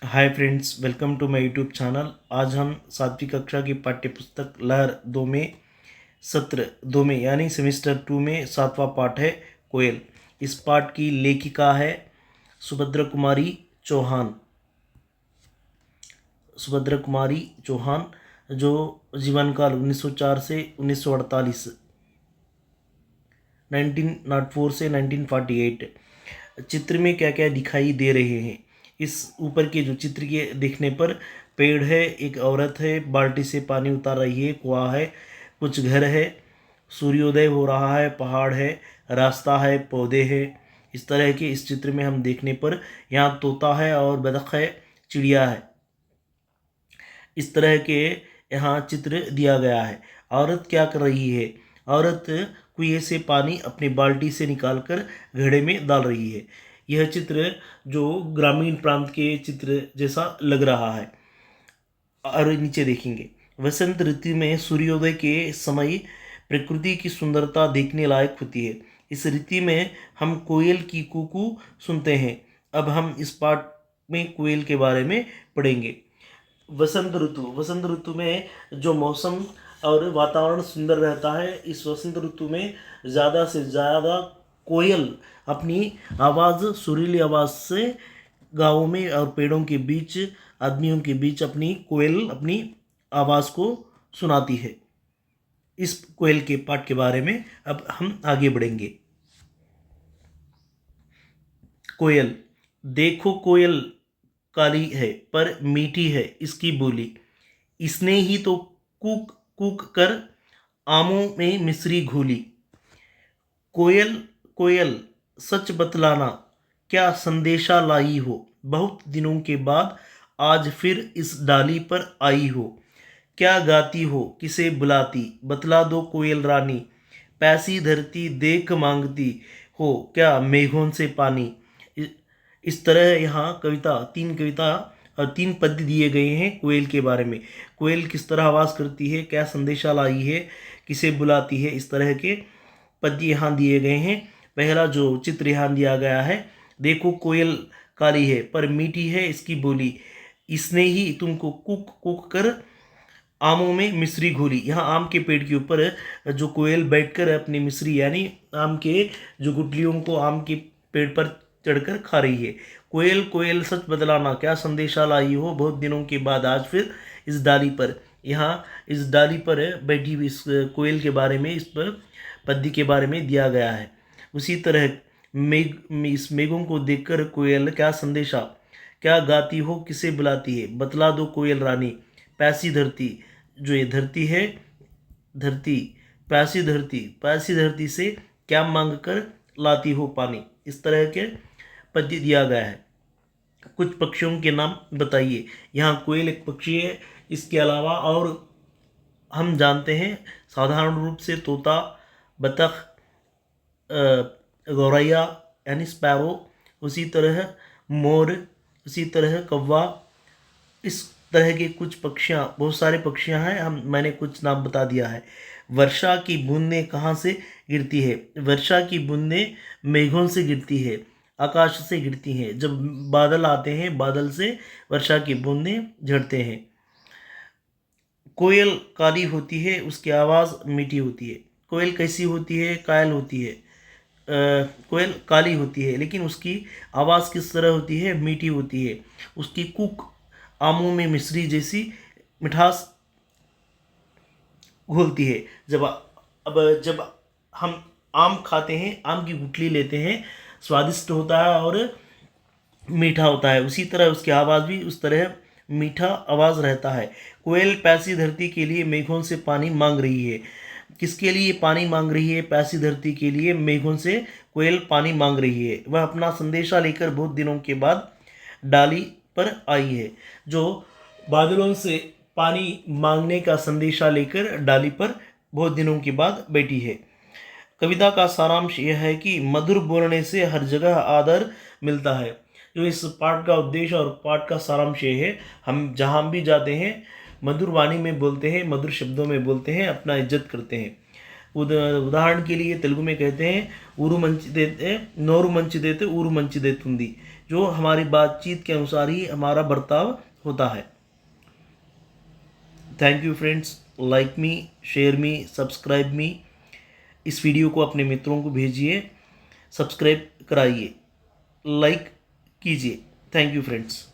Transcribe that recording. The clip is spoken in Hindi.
Hi friends, welcome to my YouTube channel. आज हम 7वीं कक्षा की पाठ्य पुस्तक लहर 2 में सत्र 2 में यानी सेमेस्टर 2 में 7वां पाठ है कोयल। इस पाठ की लेखिका है सुभद्रा कुमारी चौहान। सुभद्रा कुमारी चौहान जो जीवन काल 1904 से 1948, 1904 से 1948। चित्र में क्या क्या दिखाई दे रहे हैं? इस ऊपर के जो चित्र के देखने पर पेड़ है, एक औरत है, बाल्टी से पानी उतार रही है, कुआं है, कुछ घर है, सूर्योदय हो रहा है, पहाड़ है, रास्ता है, पौधे हैं। इस तरह के इस चित्र में हम देखने पर यहाँ तोता है और बतख है, चिड़िया है। इस तरह के यहाँ चित्र दिया गया है। औरत क्या कर रही है? औरत कुएं से पानी अपनी बाल्टी से निकालकर घड़े में डाल रही है। यह चित्र जो ग्रामीण प्रांत के चित्र जैसा लग रहा है। और नीचे देखेंगे, वसंत ऋतु में सूर्योदय के समय प्रकृति की सुंदरता देखने लायक होती है। इस ऋतु में हम कोयल की कूकू सुनते हैं। अब हम इस पाठ में कोयल के बारे में पढ़ेंगे। वसंत ऋतु में जो मौसम और वातावरण सुंदर रहता है, इस वसंत ऋतु में ज़्यादा से ज़्यादा कोयल अपनी आवाज़, सुरीली आवाज़ से गाँवों में और पेड़ों के बीच, आदमियों के बीच अपनी कोयल अपनी आवाज़ को सुनाती है। इस कोयल के पाठ के बारे में अब हम आगे बढ़ेंगे। कोयल, देखो कोयल काली है पर मीठी है इसकी बोली, इसने ही तो कूक कूक कर आमों में मिश्री घोली। कोयल कोयल सच बतलाना, क्या संदेशा लाई हो, बहुत दिनों के बाद आज फिर इस डाली पर आई हो। क्या गाती हो, किसे बुलाती, बतला दो कोयल रानी, पैसी धरती देख मांगती हो क्या मेघों से पानी। इस तरह यहाँ कविता और 3 पद्य दिए गए हैं कोयल के बारे में। कोयल किस तरह आवाज़ करती है, क्या संदेशा लाई है, किसे बुलाती है, इस तरह के पद्य यहाँ दिए गए हैं। पहला जो चित्र यहाँ दिया गया है, देखो कोयल काली है पर मीठी है इसकी बोली, इसने ही तुमको कुक कुक कर आमों में मिश्री घोली। यहाँ आम के पेड़ के ऊपर जो कोयल बैठकर अपनी मिश्री यानी आम के जो गुठलियों को आम के पेड़ पर चढ़कर खा रही है। कोयल कोयल सच बतलाना, क्या संदेशा लाई हो, बहुत दिनों के बाद आज फिर इस डाली पर। यहाँ इस डाली पर बैठी हुई इस कोयल के बारे में, इस पर पद्य के बारे में दिया गया है। उसी तरह इस मेघों को देखकर कोयल क्या संदेशा, क्या गाती हो, किसे बुलाती है, बतला दो कोयल रानी, पैसी धरती, जो ये धरती है, धरती, पैसी धरती से क्या मांग कर लाती हो पानी। इस तरह के पद्य दिया गया है। कुछ पक्षियों के नाम बताइए। यहाँ कोयल एक पक्षी है, इसके अलावा और हम जानते हैं साधारण रूप से तोता, बतख, गौरैया यानी स्पैरो, उसी तरह मोर, उसी तरह कौवा। इस तरह के कुछ पक्षियाँ, बहुत सारे पक्षियाँ हैं, मैंने कुछ नाम बता दिया है। वर्षा की बूंदें कहाँ से गिरती है? वर्षा की बूंदें मेघों से गिरती है, आकाश से गिरती हैं। जब बादल आते हैं, बादल से वर्षा की बूंदें झड़ते हैं। कोयल काली होती है, उसकी आवाज़ मीठी होती है। कोयल कैसी होती है? कायल होती है। कोयल काली होती है लेकिन उसकी आवाज़ किस तरह होती है? मीठी होती है। उसकी कूक आमों में मिश्री जैसी मिठास घोलती है। जब हम आम खाते हैं, आम की गुठली लेते हैं, स्वादिष्ट होता है और मीठा होता है। उसी तरह उसकी आवाज़ भी उस तरह मीठा आवाज़ रहता है। कोयल पैसी धरती के लिए मेघों से पानी मांग रही है। किसके लिए पानी मांग रही है? पैसी धरती के लिए मेघों से कोयल पानी मांग रही है। वह अपना संदेशा लेकर बहुत दिनों के बाद डाली पर आई है। जो बादलों से पानी मांगने का संदेशा लेकर डाली पर बहुत दिनों के बाद बैठी है। कविता का सारांश यह है कि मधुर बोलने से हर जगह आदर मिलता है। जो इस पाठ का उद्देश्य और पाठ का सारांश ये है, हम जहाँ भी जाते हैं मधुर वाणी में बोलते हैं, मधुर शब्दों में बोलते हैं, अपना इज्जत करते हैं। उदाहरण के लिए तेलुगु में कहते हैं ऊरू मंची देते नोरू मंची देते ऊरू मंची देतुंदी, जो हमारी बातचीत के अनुसार ही हमारा बर्ताव होता है। Thank you friends, like me, share me, subscribe मी। इस वीडियो को अपने मित्रों को भेजिए, सब्सक्राइब कराइए, लाइक कीजिए। Thank you friends.